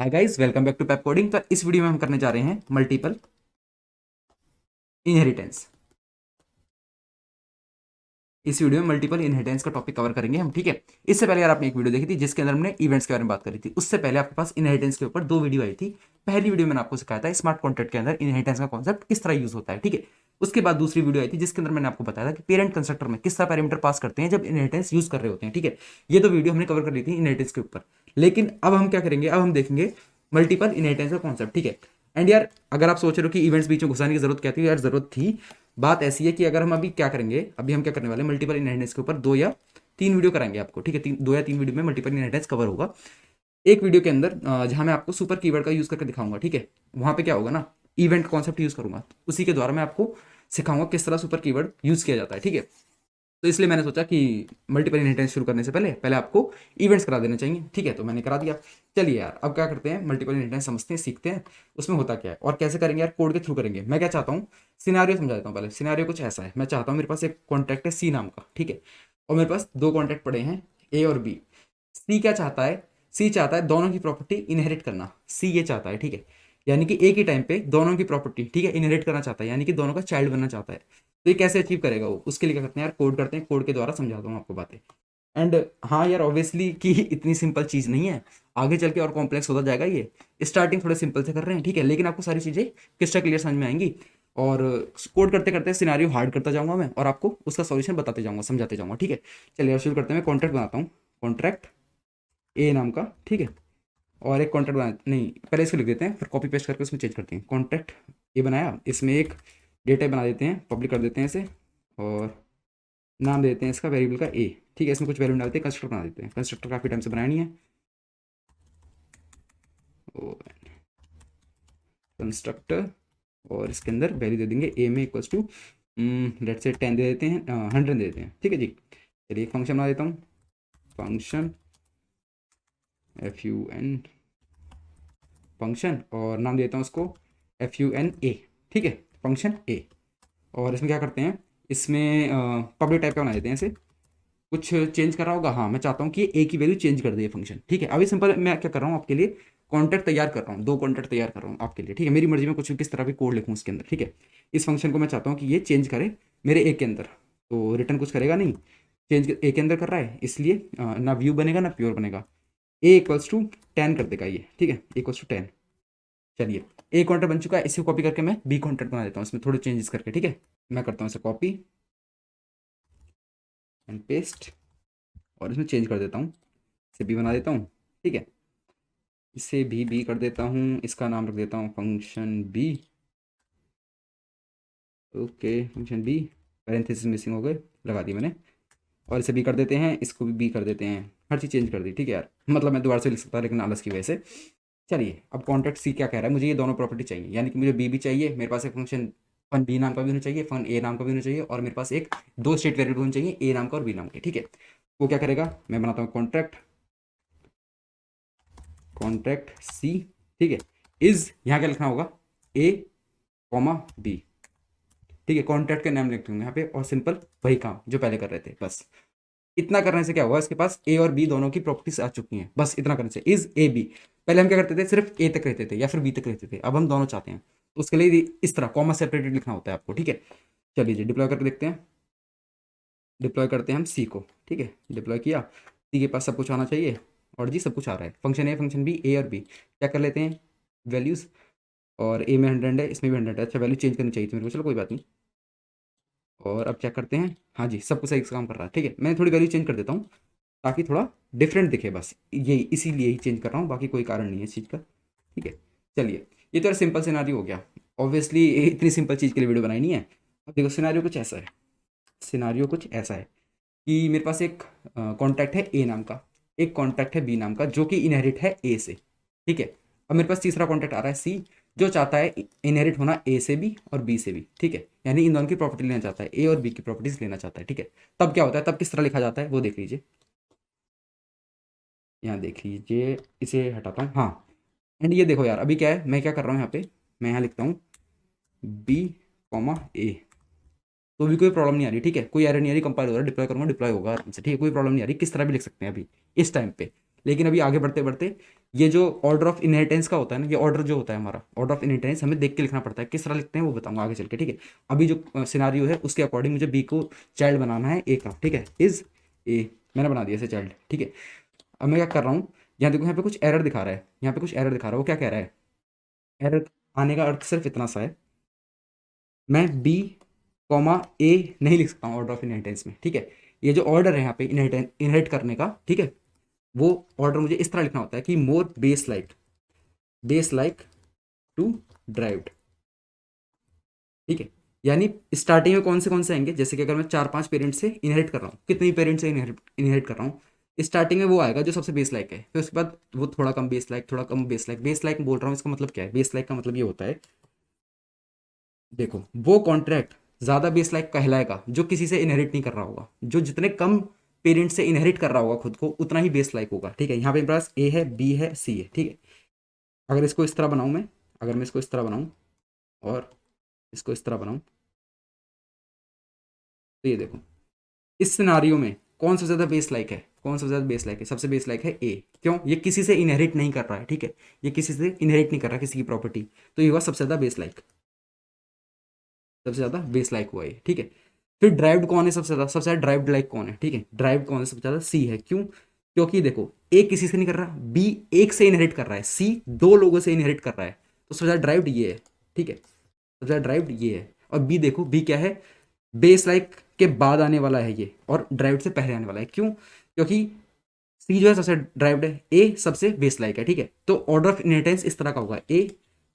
Hi guys, welcome back to Pepcoding. तो इस video में हम करने जा रहे हैं मल्टीपल इनहेरिटेंस। इस वीडियो में मल्टीपल इनहेरिटेंस का टॉपिक कवर करेंगे हम, ठीक है। इससे पहले यार आपने एक वीडियो देखी थी जिसके अंदर हमने इवेंट्स के बारे में बात करी थी। उससे पहले आपके पास इनहेरिटेंस के ऊपर दो वीडियो आई थी। पहली वीडियो मैंने आपको सिखाया था स्मार्ट कॉन्ट्रैक्ट के अंदर इनहेरिटेंस का कॉन्सेप्ट किस तरह यूज होता है, ठीक है। उसके बाद दूसरी वीडियो आई थी जिसके अंदर मैंने आपको बताया था कि पेरेंट कंस्ट्रक्टर में किस तरह पैरामीटर पास करते हैं जब इनहेरिटेंस यूज कर रहे होते हैं, ठीक है। ये दो वीडियो हमने कवर कर ली थी इनहेरिटेंस के ऊपर। लेकिन अब हम क्या करेंगे, अब हम देखेंगे मल्टीपल इनहेरिटेंस का कॉन्सेप्ट, ठीक है। एंड यार अगर आप सोच रहे हो कि इवेंट्स बीच में घुसाने की जरूरत क्या थी, यार जरूरत थी। बात ऐसी है कि अगर हम अभी क्या करेंगे, अभी हम क्या करने वाले हैं मल्टीपल इनहेरिटेंस के ऊपर दो या तीन वीडियो कराएंगे आपको, ठीक है। दो या तीन वीडियो में मल्टीपल इनहेरिटेंस कवर होगा। एक वीडियो के अंदर जहां मैं आपको सुपर कीवर्ड का यूज करके दिखाऊंगा, ठीक है। वहां पे क्या होगा ना, इवेंट कॉन्सेप्ट यूज करूंगा, उसी के द्वारा मैं आपको सिखाऊंगा किस तरह सुपर कीवर्ड यूज किया जाता है, ठीक है। तो इसलिए मैंने सोचा कि मल्टीपल इनहेरिटेंस शुरू करने से पहले पहले आपको इवेंट्स करा देने चाहिए, ठीक है। तो मैंने करा दिया। चलिए यार अब क्या करते हैं, मल्टीपल इनहेरिटेंस समझते हैं, सीखते हैं उसमें होता क्या है और कैसे करेंगे यार, कोड के थ्रू करेंगे। मैं क्या चाहता हूँ, सिनारियो समझा देता हूँ पहले। सिनारियो कुछ ऐसा है, मैं चाहता हूँ मेरे पास एक कॉन्ट्रैक्ट है सी नाम का, ठीक है। और मेरे पास दो कॉन्ट्रैक्ट पड़े हैं ए और बी। सी क्या चाहता है, सी चाहता है दोनों की प्रॉपर्टी इनहेरिट करना। सी ये चाहता है, ठीक है। यानी कि एक ही टाइम पे दोनों की प्रॉपर्टी, ठीक है, इनहेरिट करना चाहता है, यानी कि दोनों का चाइल्ड बनना चाहता है। तो ये कैसे अचीव करेगा वो, उसके लिए क्या करते हैं यार, कोड करते हैं। कोड के द्वारा समझाता हूँ आपको बातें। एंड हाँ यार ऑब्वियसली कि इतनी सिंपल चीज़ नहीं है, आगे चल के और कॉम्प्लेक्स होता जाएगा ये। स्टार्टिंग थोड़े सिंपल से कर रहे हैं, ठीक है, लेकिन आपको सारी चीज़ें क्रिस्टल क्लियर समझ में आएंगी। और कोड करते करते सिनारियो हार्ड करता जाऊंगा मैं और आपको उसका सॉल्यूशन बताते जाऊंगा, समझाते जाऊंगा, ठीक है। चलिए यार शुरू करते हैं। मैं कॉन्ट्रैक्ट बनाता हूँ, कॉन्ट्रैक्ट ए नाम का, ठीक है। और एक कॉन्ट्रैक्ट बना, नहीं पहले इसको लिख देते हैं फिर कॉपी पेस्ट करके उसमें चेंज करते हैं। कॉन्ट्रैक्ट ए बनाया, इसमें एक डेटा बना देते हैं, पब्लिक कर देते हैं इसे। और नाम दे देते हैं इसका वेरिएबल का ए, ठीक है। इसमें कुछ वैल्यू डालते हैं, कंस्ट्रक्टर बना देते हैं। कंस्ट्रक्टर काफ़ी टाइम से बनाया नहीं है। कंस्ट्रक्टर, और इसके अंदर वैल्यू दे देंगे ए में इक्वल्स टू लेट से 10 दे देते हैं, 100 दे देते हैं, ठीक है जी। चलिए एक फंक्शन बना देता हूँ, फंक्शन FUN फंक्शन, और नाम देता हूँ उसको FUNA, ठीक है, फंक्शन ए। और इसमें क्या करते हैं, इसमें पब्लिक टाइप का बना देते हैं इसे। कुछ चेंज कर रहा होगा, हाँ मैं चाहता हूँ कि ए की वैल्यू चेंज कर दे फंक्शन, ठीक है। अभी सिंपल मैं क्या कर रहा हूँ आपके लिए, कॉन्ट्रैक्ट तैयार कर रहा हूँ, दो कॉन्ट्रैक्ट तैयार कर रहा हूँ आपके लिए, ठीक है। मेरी मर्जी में कुछ किस तरह भी कोड लिखूँ उसके अंदर, ठीक है। इस फंक्शन को मैं चाहता हूँ कि ये चेंज करे मेरे ए के अंदर, तो रिटर्न कुछ करेगा नहीं, चेंज ए के अंदर कर रहा है, इसलिए ना व्यू बनेगा ना प्योर बनेगा। ए इक्वल्स टू 10 कर देगा ये, ठीक है, इक्वल्स टू 10। चलिए ए कॉन्ट्रैक्ट बन चुका है, इसे कॉपी करके मैं बी कॉन्ट्रैक्ट बना देता हूँ, इसमें थोड़े चेंजेस करके, ठीक है। मैं करता हूँ इसे कॉपी एंड पेस्ट, और इसमें चेंज कर देता हूँ, इसे बी बना देता हूँ, ठीक है। इसे भी बी कर देता हूँ, इसका नाम रख देता हूँ function B, okay function B. Parenthesis missing हो गए, लगा दी मैंने। और इसे बी कर देते हैं, इसको भी बी कर देते हैं, हर चीज़ चेंज कर दी, ठीक है यार। मतलब मैं दोबारा से लिख सकता लेकिन आलस की वजह से। चलिए अब कॉन्ट्रैक्ट सी क्या कह रहा है, मुझे ये दोनों प्रॉपर्टी चाहिए, यानी कि मुझे बी भी चाहिए, मेरे पास एक फंक्शन फन बी नाम का भी होना चाहिए, फन ए नाम का भी होना चाहिए, और मेरे पास एक दो स्टेट वेरिएबल होने चाहिए, ए नाम का और बी नाम के, ठीक है। वो क्या करेगा, मैं बनाता हूँ कॉन्ट्रैक्ट, कॉन्ट्रैक्ट सी, ठीक है। इज यहाँ क्या लिखना होगा, ए कॉमा बी, ठीक है। कॉन्ट्रैक्ट का नाम लिख दूंगा यहाँ पे, और सिंपल वही काम जो पहले कर रहे थे, बस इतना करने से क्या हुआ, इसके पास ए और बी दोनों की प्रॉपर्टीज आ चुकी हैं, बस इतना करने से। इज ए बी, पहले हम क्या करते थे, सिर्फ ए तक रहते थे या फिर बी तक रहते थे, अब हम दोनों चाहते हैं। उसके लिए इस तरह कॉमा सेपरेटेड लिखना होता है आपको, ठीक है। चलिए जी डिप्लॉय करके देखते हैं। डिप्लॉय करते हैं हम सी को, ठीक है। डिप्लॉय किया, सी के पास सब कुछ आना चाहिए, और जी सब कुछ आ रहा है, फंक्शन ए फंक्शन बी, ए और बी क्या कर लेते हैं वैल्यूज़। और ए में 100 है, इसमें भी 100 है, अच्छा वैल्यू चेंज करनी चाहिए थी मेरे को, चलो कोई बात नहीं। और अब चेक करते हैं, हाँ जी सब कुछ सही से काम कर रहा है, ठीक है। मैं थोड़ी वैल्यू चेंज कर देता हूँ ताकि थोड़ा डिफरेंट दिखे, बस यही इसीलिए ही चेंज कर रहा हूँ, बाकी कोई कारण नहीं है इस चीज़ का, ठीक है। चलिए ये तो सिंपल सिनारियो हो गया। ऑब्वियसली इतनी सिंपल चीज़ के लिए वीडियो बनाई नहीं है। अब देखो सिनारियो कुछ ऐसा है, सिनारियो कुछ ऐसा है कि मेरे पास एक कॉन्टैक्ट है ए नाम का, एक कॉन्टैक्ट है बी नाम का जो कि इनहेरिट है ए से, ठीक है। अब मेरे पास तीसरा कॉन्टैक्ट आ रहा है सी, जो चाहता है इनहेरिट होना ए से भी और बी से भी, ठीक है। यानी इन दोनों की प्रॉपर्टी लेना चाहता है, ए और बी की प्रॉपर्टीज लेना चाहता है, ठीक है। तब क्या होता है, तब किस तरह लिखा जाता है वो देख लीजिए, यहाँ देख लीजिए, इसे हटाता हूँ, हाँ। एंड ये देखो यार अभी क्या है, मैं क्या कर रहा हूँ यहाँ पे, मैं यहाँ लिखता हूँ बी कॉमा ए, तो भी कोई प्रॉब्लम नहीं आ रही, ठीक है। कोई एरर नहीं आ रही, कंपाइल हो रहा है, डिप्लॉय करूँगा डिप्लॉय होगा आराम से, ठीक है, कोई प्रॉब्लम नहीं आ रही, किस तरह भी लिख सकते हैं अभी इस टाइम पे। लेकिन अभी आगे बढ़ते बढ़ते ये जो ऑर्डर ऑफ इनहेरिटेंस का होता है ना, ये ऑर्डर जो होता है हमारा ऑर्डर ऑफ इनहेरिटेंस हमें देख के लिखना पड़ता है। किस तरह लिखते हैं वो बताऊंगा आगे चल के, ठीक है। अभी जो सिनारियो है उसके अकॉर्डिंग मुझे बी को चाइल्ड बनाना है ए का, ठीक है। इज ए मैंने बना दिया इसे चाइल्ड, ठीक है। अब मैं क्या कर रहा हूँ, यहाँ देखो यहाँ पे कुछ एरर दिखा रहा है, यहाँ पे कुछ एरर दिखा रहा है। वो क्या कह रहा है, एरर आने का अर्थ सिर्फ इतना सा है, मैं बी कॉमा ए नहीं लिख सकता हूँ ऑर्डर ऑफ इनहेरिटेंस में, ठीक है। ये जो ऑर्डर है यहाँ पे इनहेरिट करने का, ठीक है, वो ऑर्डर मुझे इस तरह लिखना होता है कि मोर बेस लाइक टू ड्राइव्ड, ठीक है। यानी स्टार्टिंग में कौन से आएंगे, जैसे कि अगर मैं 4-5 पेरेंट्स से इनहेरिट कर रहा हूँ, कितनी पेरेंट्स से इनहेरिट कर रहा हूँ, स्टार्टिंग में वो आएगा जो सबसे बेस लाइक है, फिर उसके बाद वो थोड़ा कम बेस लाइक, थोड़ा कम बेस लाइक बोल रहा हूँ, इसका मतलब क्या है, बेस लाइक का मतलब ये होता है, देखो वो कॉन्ट्रैक्ट ज़्यादा बेस लाइक कहलाएगा जो किसी से इनहेरिट नहीं कर रहा होगा, जो जितने कम पेरेंट्स से इनहेरिट कर रहा होगा खुद को उतना ही बेस लाइक होगा, ठीक है। यहाँ पे मेरे पास ए है, बी है, सी है, ठीक है। अगर इसको इस तरह बनाऊँ मैं, अगर मैं इसको इस तरह बनाऊँ और इसको इस तरह बनाऊँ, तो ये देखो इस सिनारियो में कौन सबसे ज़्यादा बेस लाइक है, कौन सबसे ज़्यादा बेस लाइक है, सबसे बेस लाइक है ए। क्यों, ये किसी से इनहेरिट नहीं कर रहा है, ठीक है, ये किसी से इनहेरिट नहीं कर रहा किसी की प्रॉपर्टी, तो ये हुआ सबसे ज़्यादा बेस लाइक, सबसे ज़्यादा बेस लाइक हुआ ये, ठीक है। फिर ड्राइव्ड कौन है सबसे ज़्यादा ड्राइव्ड लाइक कौन है, ठीक है, ड्राइव्ड कौन है सबसे ज़्यादा, सी है। क्यों, क्योंकि देखो ए किसी से नहीं कर रहा, बी एक से इनहेरिट कर रहा है, सी दो लोगों से इनहेरिट कर रहा है, तो सबसे ज़्यादा ड्राइव्ड ये है, ठीक है, सबसे ज़्यादा ड्राइव्ड ये है। और बी देखो, बी क्या है, बेस लाइक के बाद आने वाला है ये, और ड्राइव्ड से पहले आने वाला है। क्यों, क्योंकि सी जो है सबसे ड्राइव्ड है, ए सबसे बेस लाइक है, ठीक है। तो ऑर्डर ऑफ इनहेरिटेंस इस तरह का होगा, ए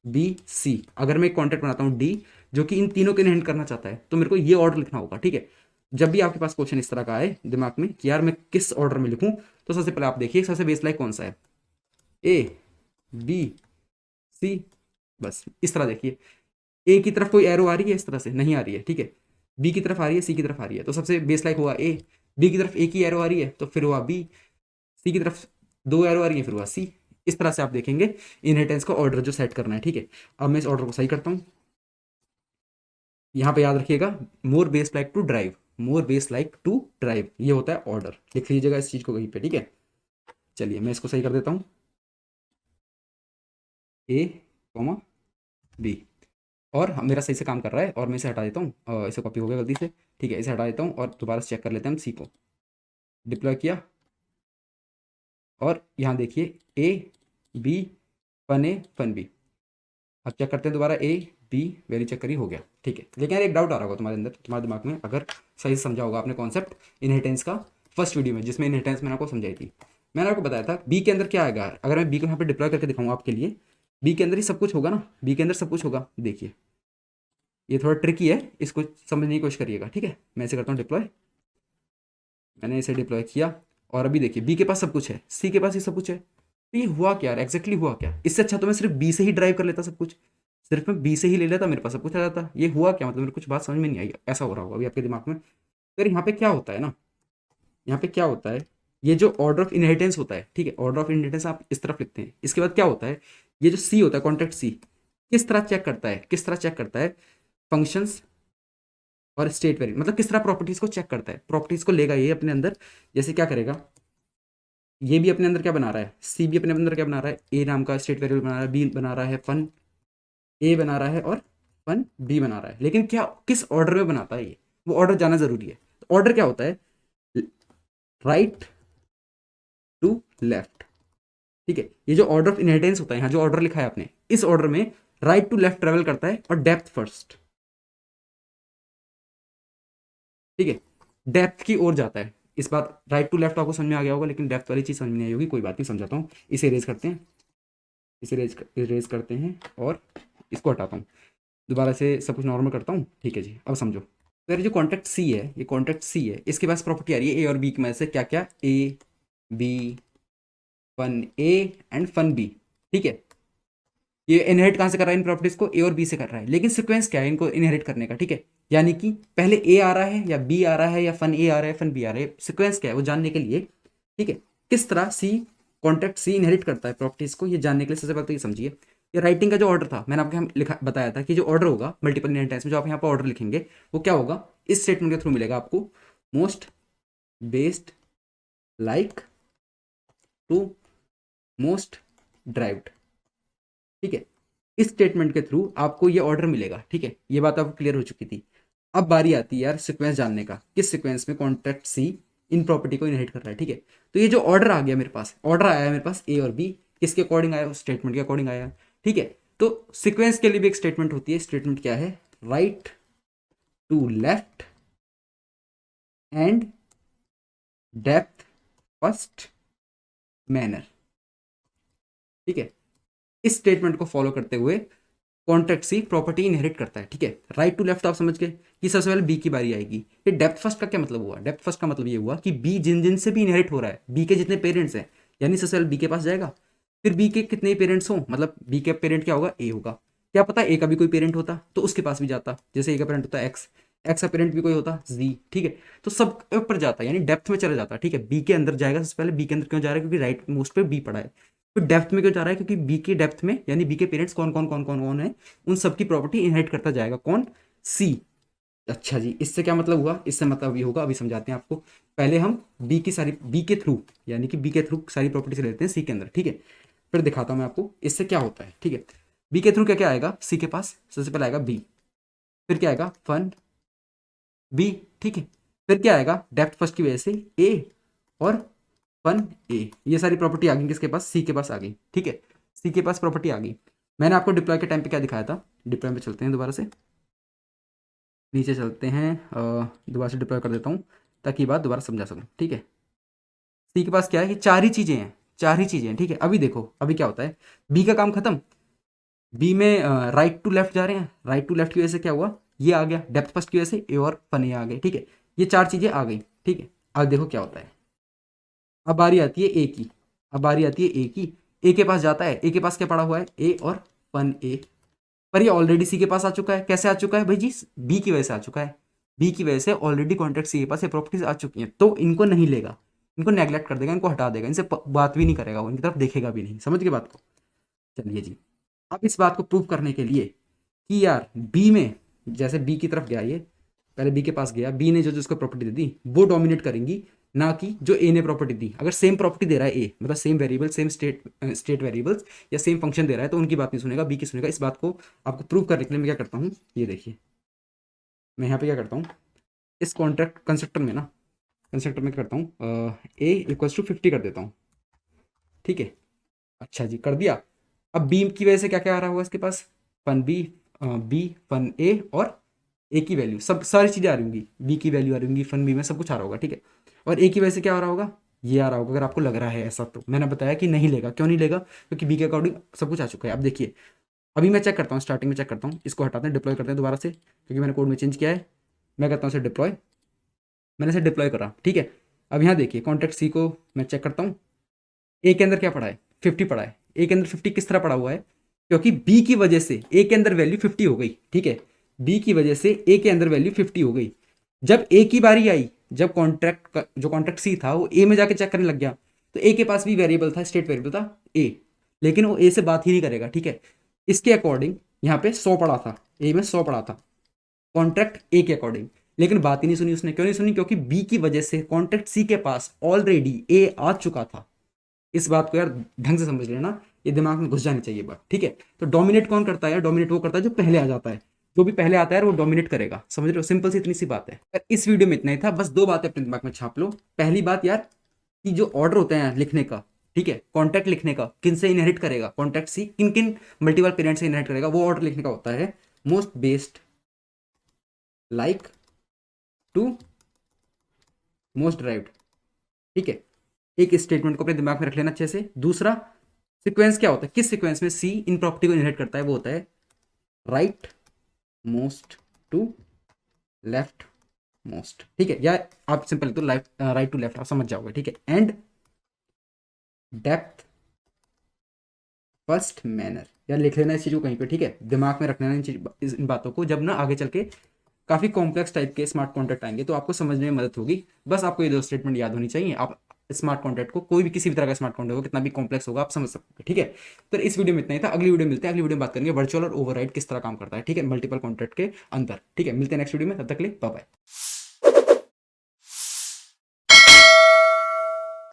बी सी। अगर मैं एक कॉन्ट्रैक्ट बनाता हूँ डी जो कि इन तीनों को इनहेरिट करना चाहता है, तो मेरे को ये ऑर्डर लिखना होगा, ठीक है। जब भी आपके पास क्वेश्चन इस तरह का आए दिमाग में कि यार मैं किस ऑर्डर में लिखूं, तो सबसे पहले आप देखिए सबसे बेस लाइक कौन सा है, ए बी सी, बस इस तरह देखिए। ए की तरफ कोई एरो आ रही है, इस तरह से नहीं आ रही है, ठीक है। बी की तरफ आ रही है, सी की तरफ आ रही है, तो सबसे बेस लाइक हुआ ए। बी की तरफ ए की एरो आ रही है तो फिर हुआ बी, सी की तरफ दो एरो आ रही है फिर हुआ सी। इस तरह से आप देखेंगे इनहेरिटेंस का ऑर्डर जो सेट करना है, ठीक है। अब मैं इस ऑर्डर को सही करता हूँ, यहाँ पे याद रखिएगा more base like to drive, more base like to drive ये होता है ऑर्डर, लिख लीजिएगा इस चीज को कहीं पे, ठीक है। चलिए मैं इसको सही कर देता हूँ, ए कॉमा बी, और मेरा सही से काम कर रहा है, और मैं इसे हटा देता हूँ, इसे कॉपी हो गया गलती से, ठीक है, इसे हटा देता हूँ और दोबारा से चेक कर लेते हैं हम सी को, डिप्लॉय किया, और यहाँ देखिए A B fun A fun B. अब चेक करते हैं दोबारा, ए बी वैल्यू चेक करी, हो गया, ठीक है। लेकिन यार एक डाउट आ रहा होगा तुम्हारे अंदर, तुम्हारे दिमाग में, अगर सही से समझा होगा आपने कॉन्सेप्ट इनहेरिटेंस का फर्स्ट वीडियो में जिसमें इनहेरिटेंस मैंने आपको समझाई थी। मैंने आपको बताया था बी के अंदर क्या आएगा, अगर मैं बी को यहाँ पे डिप्लॉय करके दिखाऊंगा आपके लिए, बी के अंदर ही सब कुछ होगा ना, बी के अंदर सब कुछ होगा। देखिए ये थोड़ा ट्रिकी है, इसको समझने की कोशिश करिएगा, ठीक है। मैं इसे करता हूँ डिप्लॉय, मैंने इसे डिप्लॉय किया, और अभी देखिए बी के पास सब कुछ है, सी के पास ही सब कुछ है, तो ये हुआ क्या यार, एग्जैक्टली हुआ क्या। इससे अच्छा तो मैं सिर्फ बी से ही ड्राइव कर लेता सब कुछ, सिर्फ मैं बी से ही ले लेता, मेरे पास सब कुछ आ जाता। ये हुआ क्या, मतलब मेरे कुछ बात समझ में नहीं आई, ऐसा हो रहा होगा अभी आपके दिमाग में। फिर यहाँ पे क्या होता है ना, यहाँ पे क्या होता है, ये जो ऑर्डर ऑफ इनहेरिटेंस होता है, ठीक है, ऑर्डर ऑफ इनहेरिटेंस आप इस तरफ लिखते हैं, इसके बाद क्या होता है, ये जो सी होता है कॉन्ट्रैक्ट सी, किस तरह चेक करता है, किस तरह चेक करता है, फंक्शंस और स्टेट वेरिएबल, मतलब किस तरह प्रॉपर्टीज को चेक करता है, प्रॉपर्टीज को लेगा ये अपने अंदर। जैसे क्या करेगा, ये भी अपने अंदर क्या बना रहा है, सी भी अपने अंदर क्या बना रहा है, ए नाम का स्टेट वेरिएबल बना रहा है, बी बना रहा है, फन ए बना रहा है, और फन बी बना रहा है। लेकिन क्या किस ऑर्डर में बनाता है ये, वो ऑर्डर जाना जरूरी है। तो ऑर्डर क्या होता है, राइट टू लेफ्ट, ठीक है। ये जो ऑर्डर ऑफ इनहेरिटेंस होता है, यहाँ जो ऑर्डर लिखा है आपने, इस ऑर्डर में राइट टू लेफ्ट ट्रेवल करता है, और डेप्थ फर्स्ट, ठीक है, डेप्थ की ओर जाता है। इस बात राइट टू लेफ्ट आपको समझ में आ गया होगा, लेकिन डेप्थ वाली चीज समझ में नहीं आई होगी, कोई बात नहीं, समझाता हूँ। इसे इरेज करते हैं, इसे इरेज करते हैं, और इसको हटाता हूँ, दोबारा से सब कुछ नॉर्मल करता हूँ, ठीक है जी। अब समझो, तो ये जो कॉन्ट्रैक्ट सी है, ये कॉन्ट्रैक्ट सी है, इसके पास प्रॉपर्टी आ रही है ए और बी की मदद से, क्या क्या, A B fun A and fun B, ठीक है। ये इनहेरिट कहाँ से कर रहा है इन प्रॉपर्टीज को, ए और बी से कर रहा है, लेकिन सिक्वेंस क्या है इनको इनहेरिट करने का, ठीक है। यानी कि पहले ए आ रहा है या बी आ रहा है, या फन ए आ रहा है फन बी आ रहा है, सिक्वेंस क्या है वो जानने के लिए, ठीक है। किस तरह सी कॉन्ट्रैक्ट सी इनहेरिट करता है प्रॉपर्टीज को, ये जानने के लिए सबसे पहले तो ये समझिए, ये राइटिंग का जो ऑर्डर था मैंने आपको यहाँ लिखा बताया था कि जो ऑर्डर होगा मल्टीपल इनहेरिटेंस में, जो आप यहाँ पर ऑर्डर लिखेंगे वो क्या होगा, इस स्टेटमेंट के थ्रू मिलेगा आपको, most based like to most derived. ठीक है, इस स्टेटमेंट के थ्रू आपको ये ऑर्डर मिलेगा। ठीक है, ये बात आपको क्लियर हो चुकी थी। अब बारी आती है यार सीक्वेंस जानने का, किस सीक्वेंस में कॉन्ट्रैक्ट सी इन प्रॉपर्टी को इनहेरिट कर रहा है। ठीक है, तो ये जो ऑर्डर आ गया मेरे पास, ऑर्डर आया है मेरे पास ए और बी, किसके अकॉर्डिंग आया, उस स्टेटमेंट के अकॉर्डिंग आया। ठीक है, तो सीक्वेंस के लिए भी एक स्टेटमेंट होती है, स्टेटमेंट क्या है, right to left and depth first manner. ठीक है, इस स्टेटमेंट को फॉलो करते हुए कॉन्ट्रैक्ट सी प्रॉपर्टी इनहेरिट करता है। ठीक है, राइट टू लेफ्ट आप समझ गए कि सबसे पहले बी की बारी आएगी। ये डेप्थ फर्स्ट का क्या मतलब हुआ, डेप्थ फर्स्ट का मतलब ये हुआ कि बी जिन जिन से भी इनहेरिट हो रहा है, बी के जितने पेरेंट्स हैं, यानी सबसे पहले बी के पास जाएगा, फिर बी के कितने पेरेंट्स हों, मतलब बी के पेरेंट क्या होगा, ए होगा। क्या पता ए का भी कोई पेरेंट होता तो उसके पास भी जाता, जैसे ए का पेरेंट होता है एक्स, एक्स का पेरेंट भी कोई होता जी। ठीक है, तो सब ऊपर जाता है, यानी डेप्थ में चला जाता। ठीक है, बी के अंदर जाएगा सबसे पहले। बी के अंदर क्यों जा रहा है, क्योंकि राइट मोस्ट पे बी पड़ा है। तो डेप्थ में क्यों जा रहा है, क्योंकि बी के डेप्थ में, यानी बी के पेरेंट्स कौन कौन कौन कौन कौन है, उन सबकी प्रॉपर्टी इनहेरिट करता जाएगा कौन, सी। अच्छा जी, इससे क्या मतलब हुआ, इससे मतलब ये होगा, अभी समझाते हैं आपको। पहले हम बी की सारी, बी के थ्रू, यानी कि बी के थ्रू सारी प्रॉपर्टी से लेते हैं सी के अंदर। ठीक है, फिर दिखाता हूँ मैं आपको इससे क्या होता है। ठीक है, बी के थ्रू क्या क्या आएगा सी के पास, सबसे पहले आएगा बी, फिर क्या आएगा फन बी। ठीक है, फिर क्या आएगा डेप्थ फर्स्ट की वजह से ए और फन ए। ये सारी प्रॉपर्टी आ गई किसके पास, सी के पास आ गई। ठीक है, सी के पास प्रॉपर्टी आ गई। मैंने आपको डिप्लॉय के टाइम पे क्या दिखाया था, डिप्लॉय में चलते हैं दोबारा से, नीचे चलते हैं, दोबारा से डिप्लॉय कर देता हूँ ताकि बात दोबारा समझा सकूँ। ठीक है, सी के पास क्या है, ये चार ही चीज़ें हैं, चार ही चीज़ें हैं। ठीक है, अभी देखो अभी क्या होता है, बी का काम खत्म, बी में राइट टू लेफ्ट जा रहे हैं, राइट टू लेफ्ट की वजह से क्या हुआ, ये आ गया डेप्थ फर्स्ट की वजह से ए और फन ए आ गए। ठीक है, ये चार चीज़ें आ गई। ठीक है, अब देखो क्या होता है, अब बारी आती है ए की, अब बारी आती है ए की, ए के पास जाता है, ए के पास क्या पड़ा हुआ है, ए और फन ए, पर ये ऑलरेडी सी के पास आ चुका है। कैसे आ चुका है भाई जी, बी की वजह से आ चुका है, बी की वजह से ऑलरेडी कॉन्ट्रैक्ट सी के पास ये प्रॉपर्टीज आ चुकी हैं, तो इनको नहीं लेगा, इनको नेग्लेक्ट कर देगा, इनको हटा देगा, इनसे बात भी नहीं करेगा, वो इनकी तरफ देखेगा भी नहीं। समझ गए बात को। चलिए जी, अब इस बात को प्रूव करने के लिए कि यार बी में, जैसे बी की तरफ गया, ये पहले बी के पास गया, बी ने जो जो उसको प्रॉपर्टी दे दी वो डोमिनेट करेंगी, ना कि जो ए ने प्रॉपर्टी दी। अगर सेम प्रॉपर्टी दे रहा है ए, मतलब same variable, same state variables या सेम फंक्शन दे रहा है, तो उनकी बात नहीं सुनेगा, बी की सुनेगा। इस बात को आपको प्रूव करने के लिए मैं क्या करता हूँ, ये देखिए, मैं यहाँ पे क्या करता हूँ, इस कॉन्ट्रैक्ट कंस्ट्रक्टर में ना, कंस्ट्रक्टर में क्या करता हूँ, ए इक्वल्स टू 50 कर देता हूँ। ठीक है, अच्छा जी कर दिया। अब बी की वजह से क्या क्या आ रहा होगा इसके पास, फन बी, बी फन ए और ए की वैल्यू, सब सारी चीज़ें आ रही होंगी, बी की वैल्यू आ रही होंगी, फन बी में सब कुछ आ रहा होगा। ठीक है, और ए की वजह से क्या आ रहा होगा, ये आ रहा होगा। अगर आपको लग रहा है ऐसा, तो मैंने बताया कि नहीं लेगा, क्यों नहीं लेगा, क्योंकि बी के अकॉर्डिंग सब कुछ आ चुका है। अब देखिए, अभी मैं चेक करता हूँ, स्टार्टिंग में चेक करता हूँ, इसको हटाते हैं, डिप्लॉय करते हैं दोबारा से, क्योंकि मैंने कोड में चेंज किया है। मैं करता हूँ इसे डिप्लॉय, मैंने इसे डिप्लॉय करा। ठीक है, अब यहाँ देखिए कॉन्ट्रैक्ट सी को मैं चेक करता हूँ, ए के अंदर क्या पड़ा है, 50 पड़ा है। ए के अंदर 50 किस तरह पड़ा हुआ है, क्योंकि बी की वजह से ए के अंदर वैल्यू 50 हो गई। ठीक है, बी की वजह से ए के अंदर वैल्यू 50 हो गई। जब ए की बारी आई, जब कॉन्ट्रैक्ट जो कॉन्ट्रैक्ट सी था वो ए में जाके चेक करने लग गया, तो ए के पास भी वेरिएबल था, स्टेट वेरिएबल था ए, लेकिन वो ए से बात ही नहीं करेगा। ठीक है, इसके अकॉर्डिंग यहाँ पे 100 पड़ा था, ए में 100 पड़ा था कॉन्ट्रैक्ट ए के अकॉर्डिंग, लेकिन बात ही नहीं सुनी उसने। क्यों नहीं सुनी, क्योंकि बी की वजह से कॉन्ट्रैक्ट सी के पास ऑलरेडी ए आ चुका था। इस बात को यार ढंग से समझ लेना, ये दिमाग में घुस जानी चाहिए बात। ठीक है, तो डोमिनेट कौन करता है, डोमिनेट वो करता है जो पहले आ जाता है, जो भी पहले आता है वो डोमिनेट करेगा। समझ रहे हो, सिंपल सी इतनी सी बात है। इस वीडियो में इतना ही था, बस दो बातें अपने दिमाग में छाप लो। पहली बात यार, कि जो ऑर्डर होते हैं लिखने का, ठीक है, कॉन्ट्रैक्ट लिखने का, किन से इनहेरिट करेगा कॉन्ट्रैक्ट सी, किन किन मल्टीपल पेरेंट से इनहेरिट करेगा, वो ऑर्डर लिखने का होता है most based like to most derived. ठीक है, एक स्टेटमेंट को अपने दिमाग में रख लेना अच्छे से। दूसरा, सीक्वेंस क्या होता है, किस सीक्वेंस में सी इन प्रॉपर्टी को इनहेरिट करता है, वो होता है right most to left most. ठीक है, या आप सिंपल तो राइट टू लेफ्ट आप समझ जाओगे। ठीक है, एंड डेप्थ फर्स्ट मैनर, या लिख लेना इस चीज को कहीं पे। ठीक है, दिमाग में रख लेना इन बातों को, जब ना आगे चल के काफी कॉम्प्लेक्स टाइप के स्मार्ट कॉन्ट्रैक्ट आएंगे तो आपको समझने में मदद होगी। बस आपको ये दो स्टेटमेंट याद होनी चाहिए। आप स्मार्ट कॉन्ट्रैक्ट को, कोई भी किसी भी तरह का स्मार्ट कॉन्ट्रैक्ट हो, कितना भी कॉम्प्लेक्स होगा, आप समझ सकते हैं। ठीक है, तो इस वीडियो में इतना ही था। अगली वीडियो मिलते हैं, अगली वीडियो में बात करेंगे वर्चुअल और ओवरराइड किस तरह काम करता है। ठीक है, मल्टीपल कॉन्ट्रैक्ट के अंदर। ठीक है, मिलते हैं नेक्स्ट वीडियो में, तब तक के लिए बाय बाय।